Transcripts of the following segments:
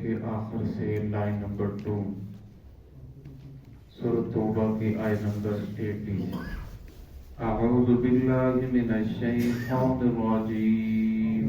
کے آخر سے لائن نمبر 2 سورۃ توبہ کی آیت نمبر 80۔ اعوذ باللہ من الشیطان الرجیم،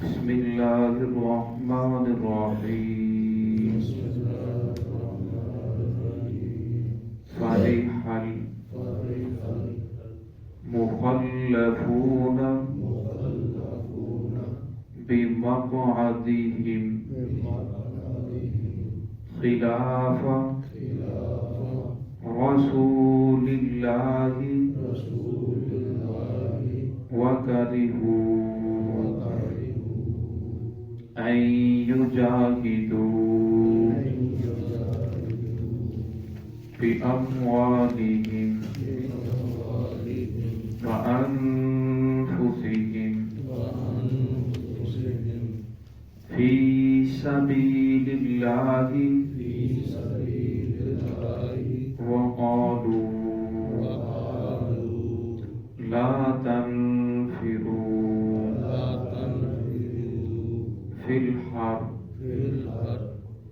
بسم اللہ الرحمن الرحیم، فرح المخلفون بمقعدهم خلاف رسول اللہ وکرہوا ان یجاہدوا بأموالهم وأنفسهم في سبيل الله وقالوا لا تنفروا في الحر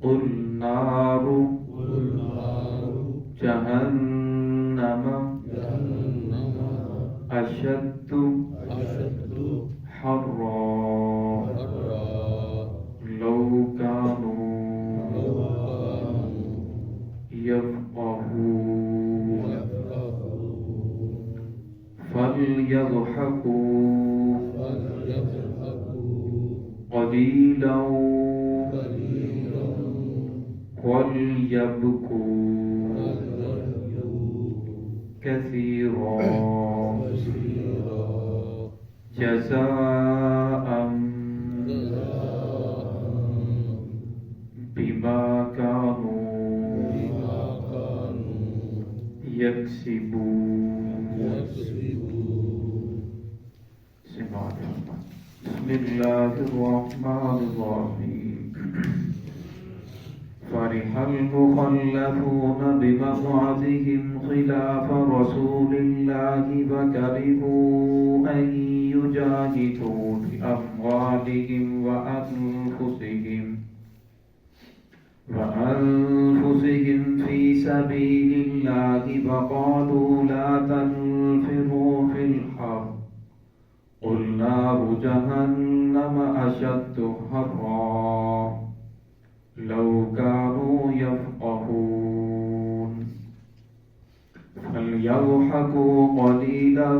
قل نار جہنم اشد حرا لو كانوا يفقهون فليضحكوا قليلا وليبكوا كثيرا جزاء بما كانوا يكسبون۔ بسم اللہ الرحمن الرحیم، فرح المخلفون بمقعدهم خلاف رسول الله وكرهوا أن يجاهدوا بأموالهم وأنفسهم في سبيل الله وقالوا لا تنفروا في الحر قل نار جهنم أشد حرا لو كانوا يفقهون فليضحكوا قليلا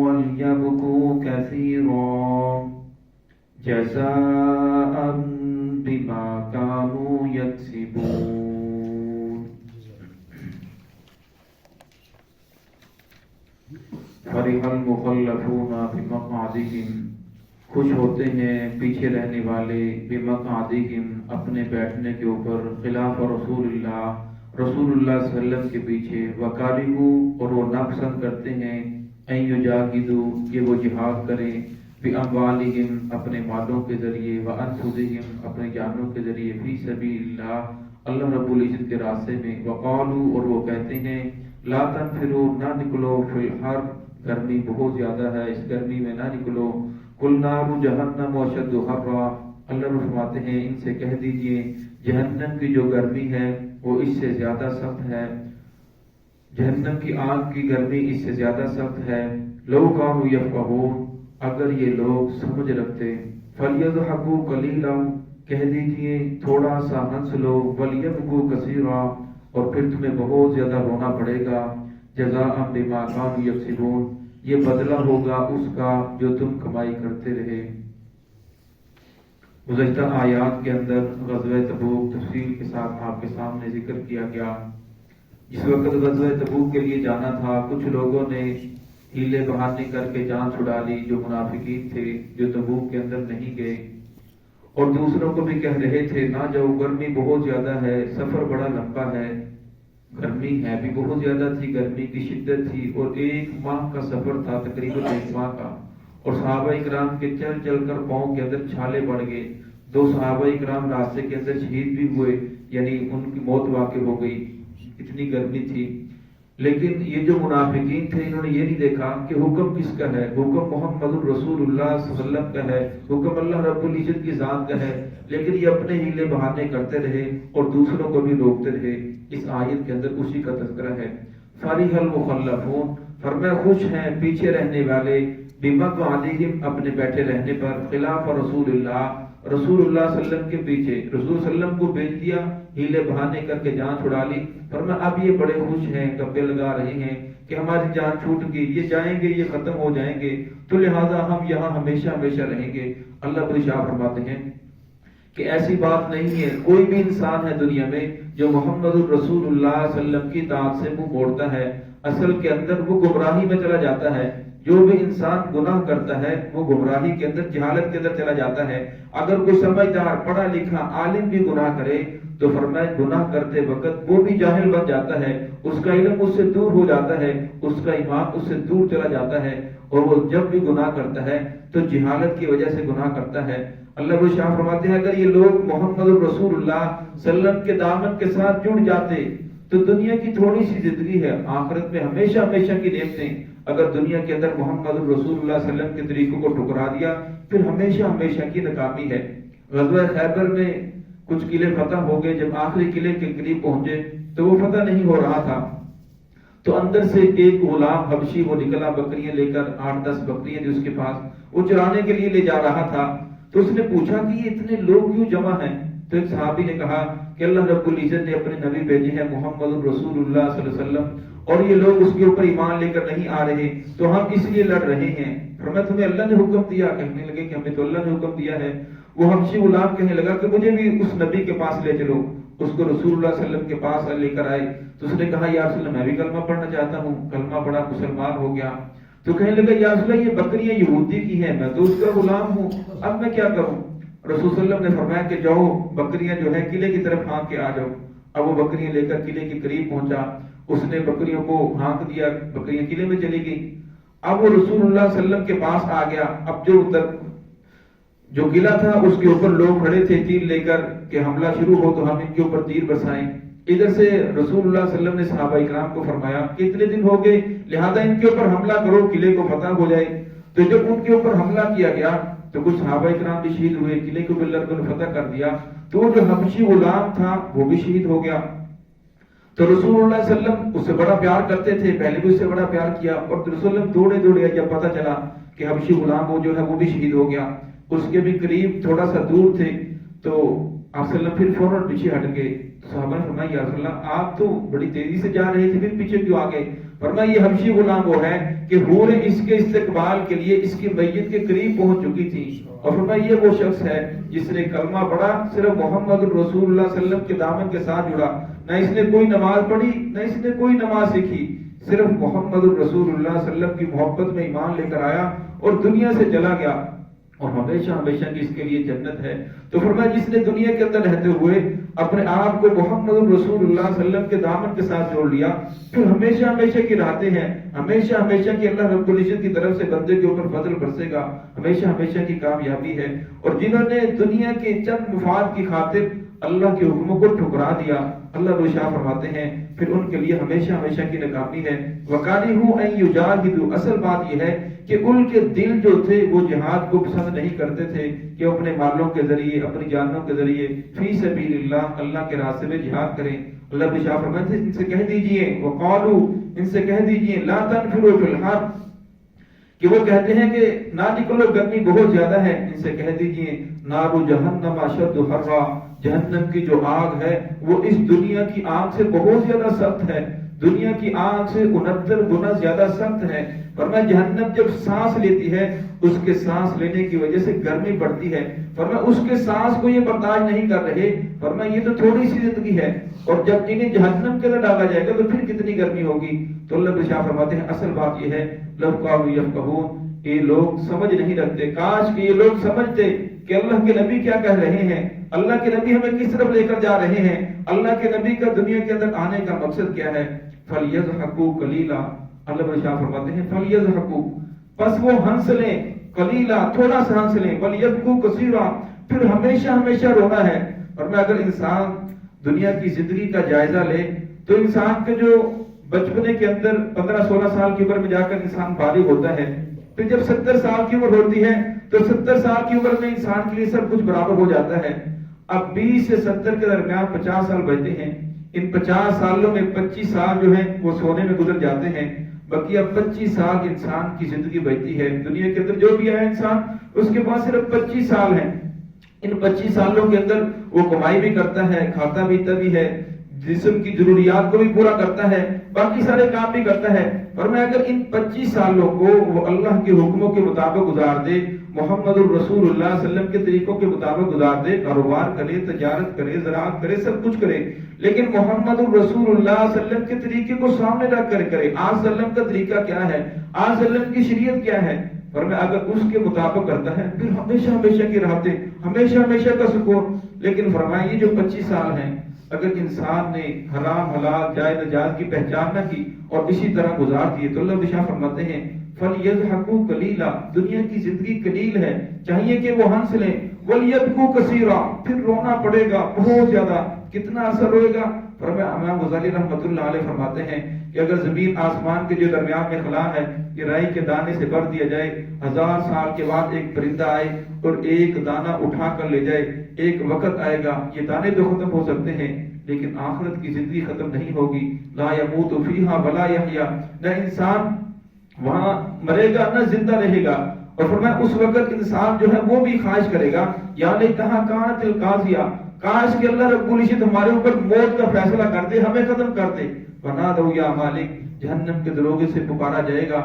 وليبكوا كثيرا جزاء بما كانوا يكسبون۔ فرح المخلفون بمقعدهم، خوش ہوتے ہیں پیچھے رہنے والے، بمقعدهم اپنے بیٹھنے کے اوپر، خلاف رسول اللہ صلی اللہ علیہ وسلم کے پیچھے، وکارہوا اور وہ ناپسند کرتے ہیں، ان یجاہدوا کہ وہ جہاد کریں، باموالہم اپنے مالوں کے ذریعے، وانفسہم اپنے جانوں کے ذریعے، فی سبیل اللہ اللہ رب العزت کے راستے میں، وقالوا اور وہ کہتے ہیں، لا تنفروا نہ نکلو، فی الحر گرمی بہت زیادہ ہے، اس گرمی میں نہ نکلو، قل نار جہنم اشد حرا اللہ فرماتے ہیں ان سے کہہ دیجئے جہنم کی جو گرمی ہے وہ اس سے زیادہ سخت ہے، جہنم کی آگ کی گرمی اس سے زیادہ سخت ہے، لو کانوا یفقہون اگر یہ لوگ سمجھ رکھتے، فلیضحکوا قلیلا کہہ دیجئے تھوڑا سا ہنس لو، ولیبکوا کثیرا اور پھر تمہیں بہت زیادہ رونا پڑے گا، جزاء بما كانوا یکسبون یہ بدلہ ہوگا اس کا جو تم کمائی کرتے رہے۔ گزشتہ آیات کے اندر غزوہ تبوک تفصیل کے ساتھ آپ کے سامنے ذکر کیا گیا۔ جس وقت غزوہ تبوک کے لیے جانا تھا کچھ لوگوں نے ہیلے بہانے کر کے جان چھڑا لی، جو منافقین تھے جو تبوک کے اندر نہیں گئے، اور دوسروں کو بھی کہہ رہے تھے نہ جاؤ، گرمی بہت زیادہ ہے، سفر بڑا لمبا ہے، گرمی ہے بھی بہت زیادہ تھی، گرمی کی شدت تھی، اور 1 ماہ کا سفر تھا، تقریباً 1 ماہ کا، اور صحابہ اکرام کے چل چل کر پاؤں کے اندر چھالے پڑ گئے، 2 صحابہ اکرام راستے کے اندر شہید بھی ہوئے، یعنی ان کی موت واقع ہو گئی، اتنی گرمی تھی۔ لیکن یہ جو منافقین تھے انہوں نے یہ نہیں دیکھا کہ حکم کس کا ہے، حکم محمد الرسول اللہ صلی اللہ علیہ وسلم کا ہے، حکم اللہ رب العزت کی ذات کا ہے، لیکن یہ اپنے ہیلے بہانے کرتے رہے اور دوسروں کو بھی روکتے رہے۔ اس آیت کے اندر اسی کا تذکرہ ہے۔ فریح المخلفون، فرمایا خوش ہیں پیچھے رہنے والے، بمقعدہم اپنے بیٹھے رہنے پر، خلاف رسول اللہ، رسول اللہ صلی اللہ علیہ وسلم کے پیچھے۔ رسول صلی اللہ علیہ وسلم کو بھیج دیا، ہیلے بہانے کر کے جان چھڑا لی، فرمایا اب یہ بڑے خوش ہیں، گپے لگا رہے ہیں کہ ہماری جان چھوٹ گئی، یہ جائیں گے، یہ ختم ہو جائیں گے، تو لہٰذا ہم یہاں ہمیشہ ہمیشہ رہیں گے۔ اللہ کو ارشاد فرماتے ہیں کہ ایسی بات نہیں ہے، کوئی بھی انسان ہے دنیا میں جو محمد الرسول اللہ صلی اللہ علیہ وسلم کی اطاعت سے منہ موڑتا ہے، اصل کے اندر وہ گمراہی میں چلا جاتا ہے۔ جو بھی انسان گناہ کرتا ہے وہ گمراہی کے اندر، جہالت کے اندر چلا جاتا ہے۔ اگر کوئی سمجھدار پڑھا لکھا عالم بھی گناہ کرے تو فرمایا گناہ کرتے وقت وہ بھی جاہل بن جاتا ہے، اس کا علم اس سے دور ہو جاتا ہے، اس کا ایمان اس سے دور چلا جاتا ہے، اور وہ جب بھی گناہ کرتا ہے تو جہالت کی وجہ سے گناہ کرتا ہے۔ اللہ وہ شاہ فرماتے ہیں اگر یہ لوگ محمد رسول اللہ صلی اللہ علیہ وسلم کے دامن کے ساتھ جڑ جاتے تو دنیا کی تھوڑی سی زندگی ہے، آخرت میں ہمیشہ ہمیشہ کی نعمتیں۔ اگر دنیا کے اندر محمد رسول اللہ صلی اللہ علیہ وسلم کے طریقوں کو ٹھکرا دیا پھر ہمیشہ ہمیشہ کی ناکامی ہے۔ غزوہ خیبر میں کچھ قلعے فتح ہو گئے، جب آخری قلعے کے قریب پہنچے تو وہ فتح نہیں ہو رہا تھا، تو اندر سے ایک غلام حبشی وہ نکلا بکریاں لے کر، 8-10 بکریاں جو اس کے پاس، وہ چرانے کے لیے لے جا رہا تھا۔ تو اس نے پوچھا کہ یہ اتنے لوگ کیوں جمع ہیں؟ تو ایک صحابی نے کہا کہ اللہ رب العزت نے اپنے نبی بھیجے ہیں محمد رسول اللہ صلی اللہ علیہ وسلم، اور یہ لوگ اس کے اوپر ایمان لے کر نہیں آ رہے، تو ہم اس لیے لڑ رہے ہیں۔ فرمایا تمہیں اللہ نے حکم دیا؟ کہنے لگے کہ ہمیں تو اللہ نے حکم دیا ہے۔ وہ حبشی غلام کہنے لگا کہ مجھے بھی اس نبی کے پاس لے چلو۔ اس کو رسول اللہ صلی اللہ علیہ وسلم کے پاس لے کر آئے تو اس نے کہا یا رسول اللہ میں بھی کلمہ پڑھنا چاہتا ہوں۔ کلمہ پڑھا، مسلمان ہو گیا۔ تو کہنے لگا یا رسول اللہ یہ بکریاں یہودی کی ہیں، میں تو اس کا غلام ہوں، اب میں کیا کروں؟ رسول صلی اللہ علیہ وسلم نے فرمایا کہ جاؤ بکریاں جو ہے قلعے کی طرف ہانک کے آ جاؤ۔ اب وہ بکریاں لے کر قلعے کے قریب پہنچا، اس نے بکریوں کو ہانک دیا، بکریاں قلعے میں چلی گئی۔ اب وہ رسول اللہ صلی اللہ علیہ وسلم کے پاس آ گیا۔ اب جو قلعہ تھا اس کے اوپر لوگ کھڑے تھے تیر لے کر کہ حملہ شروع ہو تو ہم ان کے اوپر تیر برسائیں۔ ادھر سے رسول اللہ صلی اللہ علیہ وسلم نے صحابہ اکرام کو فرمایا کہ اتنے دن ہو گئے لہذا ان کے اوپر حملہ کرو، قلعے کو فتح ہو جائے۔ تو جب ان کے اوپر حملہ کیا گیا تو کچھ صحابہ اکرام بھی شہید ہوئے، قلعے کو بھی اللہ نے فتح کر دیا، تو وہ جو حبشی غلام تھا وہ بھی شہید ہو گیا۔ تو رسول اللہ صلی اللہ علیہ وسلم اس سے بڑا پیار کرتے تھے، پہلے بھی اس سے بڑا پیار کیا، اور رسول اللہ علیہ وسلم دوڑے دوڑے جب پتہ چلا کہ حبشی غلام وہ جو ہے وہ بھی شہید ہو گیا، اس کے بھی قریب تھوڑا سا دور تھے، تو آپ صلی اللہ علیہ وسلم پھر فوراً پیچھے ہٹ گئے۔ صحابہ نے فرمایا یا رسول اللہ آپ تو بڑی تیزی سے جا رہے تھے پھر پیچھے کیوں آ گئے؟ فرمایا یہ حبشی غلام وہ ہے کہ حوریں اس کے استقبال کے لیے اس کی میت کے قریب پہنچ چکی تھی، اور فرمایا یہ وہ شخص ہے جس نے کلمہ پڑھا، صرف محمد رسول اللہ صلی اللہ علیہ وسلم کے دامن کے ساتھ جڑا، نہ اس نے کوئی نماز پڑھی نہ اس نے کوئی نماز سیکھی، صرف محمد رسول اللہ صلی اللہ علیہ وسلم کی محبت میں ایمان لے کر آیا اور دنیا سے چلا گیا، اور ہمیشہ ہمیشہ کی اس کے لیے جنت ہے۔ تو فرمایا جس نے دنیا کے اندر رہتے ہوئے اپنے آپ کو محمد رسول اللہ صلی اللہ علیہ وسلم کے دامن کے ساتھ جوڑ لیا، پھر ہمیشہ ہمیشہ کی راحتیں ہیں، ہمیشہ ہمیشہ کی اللہ رب العزت کی طرف سے بندے کے اوپر فضل برسے گا، ہمیشہ ہمیشہ کی کامیابی ہے۔ اور جنہوں نے دنیا کے چند مفاد کی خاطر اللہ کے حکموں کو ٹھکرا دیا، اللہ وہ شاہ فرماتے ہیں پھر ان کے لیے ہمیشہ ہمیشہ کی ناکامی ہے۔ وَقَالِهُ أَن يُجَاهِدُوا، اصل بات یہ ہے کہ ان کے دل جو تھے وہ جہاد کو پسند نہیں کرتے تھے کہ اپنے مالوں کے ذریعے اپنی جانوں کے ذریعے فی سبیل اللہ، اللہ کے راستے میں جہاد کریں۔ اللہ بشاہ فرماتے ہیں ان سے کہہ دیجئے، وقالو ان سے کہہ دیجئے لا تنفروا فی الحر، کہ وہ کہتے ہیں کہ نہ نکلو گرمی بہت زیادہ ہے، ان سے کہہ دیجئے نار جہنم اشد حرا، جہنم کی جو آگ ہے وہ اس دنیا کی آگ سے بہت زیادہ سخت ہے، دنیا کی آگ سے 69 گنا زیادہ سخت ہے۔ فرمایا جہنم جب سانس لیتی ہے اس کے سانس لینے کی وجہ سے گرمی بڑھتی ہے، فرمایا اس کے سانس کو یہ برداشت نہیں کر رہے، فرمایا یہ تو تھوڑی سی زندگی ہے، اور جب انہیں جہنم کے اندر ڈالا جائے گا تو پھر کتنی گرمی ہوگی۔ تو اللہ بشاہ فرماتے ہیں اصل بات یہ ہے لو قالوا یفقهون، یہ لوگ سمجھ نہیں رکھتے، کاش کہ یہ لوگ سمجھتے کہ اللہ کے نبی کیا کہہ رہے ہیں، اللہ کے نبی ہمیں کس طرف لے کر جا رہے ہیں، اللہ کے نبی کا دنیا کے اندر آنے کا مقصد کیا ہے۔ فَلْيَضْحَكُوا قَلِيلًا، اللہ بڑے شاہ فرماتے ہیں فَلْيَضْحَكُوا، پس وہ ہنس لیں، قلیلا تھوڑا سا ہنس لیں، وَلْيَبْكُوا كَثِيرًا، پھر ہمیشہ ہمیشہ رونا ہے۔ اور میں اگر انسان دنیا کی زندگی کا جائزہ لے تو انسان کے جو بچپنے کے اندر 15-16 سال کی عمر میں جا کر انسان بالغ ہوتا ہے، پھر جب 70 سال کی عمر ہوتی ہے تو 70 سال کی عمر میں انسان کے لیے سب کچھ برابر ہو جاتا ہے۔ اب 20 سے 70 کے درمیان 50 سال بچتے ہیں، ان 50 سالوں میں 25 سال جو ہیں وہ سونے میں گزر جاتے ہیں، باقی اب 25 سال انسان کی زندگی بچتی ہے۔ دنیا کے اندر جو بھی آیا انسان اس کے پاس صرف 25 سال ہیں۔ ان 25 سالوں کے اندر وہ کمائی بھی کرتا ہے، کھاتا پیتا بھی ہے، جسم کی ضروریات کو بھی پورا کرتا ہے، باقی سارے کام بھی کرتا ہے۔ اور میں اگر ان 25 سالوں کو وہ اللہ کے حکموں کے مطابق گزار دے، محمد الرسول اللہ صلی اللہ علیہ وسلم کے طریقوں کے مطابق گزار دے، کاروبار کرے، تجارت کرے، زراعت کرے، سب کچھ کرے، لیکن محمد الرسول اللہ صلی اللہ علیہ وسلم کے طریقے کو سامنے رکھ کر کرے۔ آج صلی اللہ علیہ وسلم کا طریقہ کیا ہے، آج صلی اللہ علیہ وسلم کی شریعت کیا ہے، اور میں اگر اس کے مطابق کرتا ہے پھر ہمیشہ ہمیشہ کی راحتیں، ہمیشہ ہمیشہ کا سکون۔ لیکن فرمایا یہ جو 25 سال ہیں اگر انسان نے حرام حلال جائز ناجائز کی پہچان نہ کی اور اسی طرح گزار دیے تو اللہ بشاہ فرماتے ہیں فَلْيَضْحَكُوا قَلِيلًا، دنیا کی زندگی قلیل ہے، چاہیے کہ وہ ہنس لیں، وَلْيَبْكُوا كَثِيرًا، پھر رونا پڑے گا بہت زیادہ۔ کتنا اثر ہوئے گا؟ فرمایا امام غزالی رحمۃ اللہ علیہ فرماتے ہیں کہ اگر زمین آسمان کے جو درمیان میں خلا ہے یہ رائی کے دانے سے بھر دیا جائے، 1000 سال کے بعد ایک پرندہ آئے اور ایک دانہ اٹھا کر لے جائے، ایک وقت آئے گا یہ دانے تو ختم ہو سکتے ہیں لیکن آخرت کی زندگی ختم نہیں ہوگی۔ لا يموت فیہا ولا یحیا، نہ انسان وہاں مرے گا نہ زندہ رہے گا۔ اور فرمایا اس وقت انسان جو ہے وہ بھی خواہش کرے گا یا لیتہا کانت القاضیہ، کاش کہ اللہ رب العزت ہمارے اوپر موت کا فیصلہ کر دے، ہمیں ختم کر دے۔ ونادوا یا مالک، جہنم کے دروازے سے پکارا جائے گا،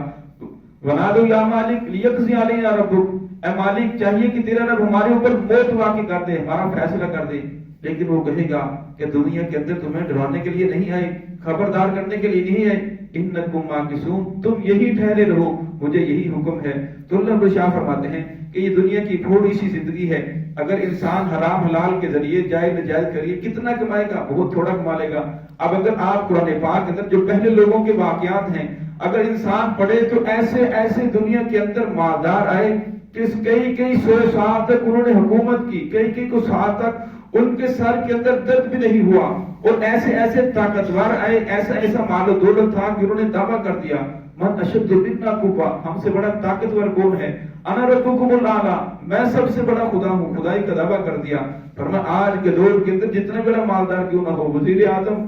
ونادوا یا مالک لیقضی علینا ربک، اے مالک چاہیے کہ تیرا رب ہمارے اوپر موت واقع کر دے، ہمارا فیصلہ کر دے۔ لیکن وہ کہے گا کہ دنیا کے اندر تمہیں ڈرانے کے لیے نہیں آئے، خبردار کرنے کے لیے نہیں آئے، انکم ماکثون، تم یہی ٹھہرے رہو، مجھے یہی حکم ہے۔ تو اللہ بشاہ فرماتے ہیں کہ یہ دنیا کی تھوڑی سی زندگی ہے، اگر انسان حرام حلال کے ذریعے جائز ناجائز کریے کتنا کمائے گا؟ بہت تھوڑا کما لے گا۔ اب اگر آپ قرآن پاک کے اندر جو پہلے لوگوں کے واقعات ہیں اگر انسان پڑھے تو ایسے ایسے دنیا کے اندر مالدار آئے کہ کئی 100 سال تک انہوں نے حکومت کی، کئی کو سال تک ان کے سر کے اندر درد بھی نہیں ہوا، اور ایسے ایسے طاقتور آئے، ایسا مال و دولت تھا کہ انہوں نے دعویٰ کر دیا من اشد منا قوة، ہم سے بڑا طاقتور کون ہے، انا ربکم الاعلی، میں سب سے بڑا خدا ہوں، خدائی کا دعویٰ کر دیا۔ فرمایا آج کے دور کے اندر جتنے بڑا مالدار کیوں نہ ہو، وزیر اعظم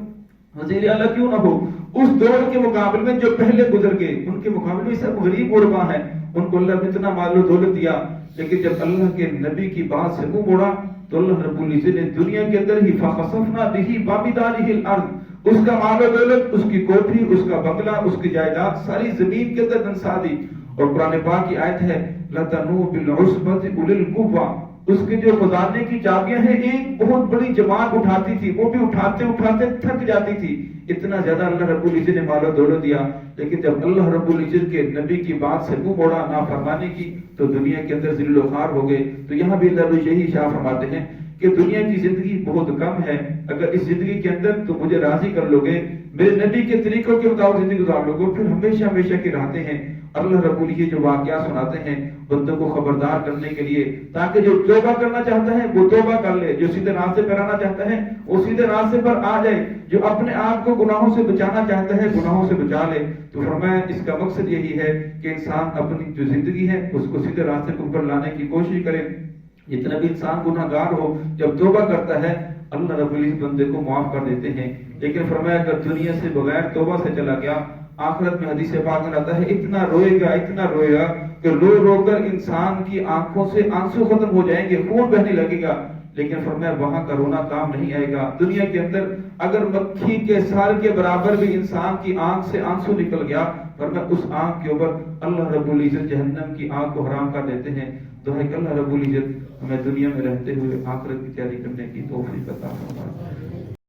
وزیر اعلیٰ کیوں نہ ہو، اس دور کے مقابلے میں جو پہلے گزر گئے ان کے مقابلے میں سب غریب غربا ہیں، ان کو اللہ نے اتنا مال و دولت دیا، لیکن جب اللہ کے نبی کی بات سے منہ موڑا تو اللہ رب العزت نے دنیا کے اندر ہی فخسفنا بہ وبدارہ الارض، اس کا مال و دولت، اس کی کوٹھی، اس کا بنگلہ، اس کی جائیداد ساری زمین کے اندر دھنسا دی۔ اور قرآن پاک کی آیت ہے لَتَنُوءُ بِالْعُصْبَةِ أُولِي الْقُوَّةِ، اس کے جو خزانے کی چابیاں ہیں ایک بہت بڑی جماعت اٹھاتی تھی، وہ بھی اٹھاتے اٹھاتے تھک جاتی تھی، اتنا زیادہ اللہ رب العزت نے مال و دولت دیا۔ لیکن جب اللہ رب العزت کے نبی کی بات سے منہ موڑا، نافرمانی کی، تو دنیا کے اندر ذل و خوار ہو گئے۔ تو یہاں بھی اللہ یہی شاہ فرماتے ہیں کہ دنیا کی زندگی بہت کم ہے، اگر اس زندگی کے اندر تو مجھے راضی کر لو گے، میرے نبی کے طریقوں کے مطابق زندگی گزار لو گے، پھر ہمیشہ ہمیشہ کی راحتیں ہیں۔ اللہ رب العزت جو واقعات سناتے ہیں بندوں کو خبردار کرنے کے لیے، تاکہ جو توبہ کرنا چاہتا ہے وہ توبہ کر لے، جو سیدھے راستے پر آنا چاہتا ہے وہ سیدھے راستے پر آ جائے، جو اپنے آپ کو گناہوں سے بچانا چاہتا ہے گناہوں سے بچا لے۔ تو فرمایا اس کا مقصد یہی ہے کہ انسان اپنی جو زندگی ہے اس کو سیدھے راستے پر اوپر لانے کی کوشش کرے۔ جتنا بھی انسان گناہ گار ہو جب توبہ کرتا ہے اللہ رب العزت بندے کو معاف کر دیتے ہیں، لیکن فرمایا اگر دنیا سے بغیر توبہ سے چلا گیا، آخرت میں حدیث پاک میں آتا ہے اتنا روئے گا کہ رو رو کر انسان کی آنکھوں سے آنسو ختم ہو جائیں گے، خون بہنے لگے گا، لیکن فرمایا وہاں کا رونا کام نہیں آئے گا۔ دنیا کے اندر اگر مکھی کے سال کے برابر بھی انسان کی آنکھ سے آنسو نکل گیا، فرمایا اس آنکھ کے اوپر اللہ رب العزت جہنم کی آنکھ کو حرام کر دیتے ہیں۔ تو ہے کہ اللہ رب العزت ہمیں دنیا میں رہتے ہوئے آخرت کی تیاری کرنے کی توفیق عطا فرمائے۔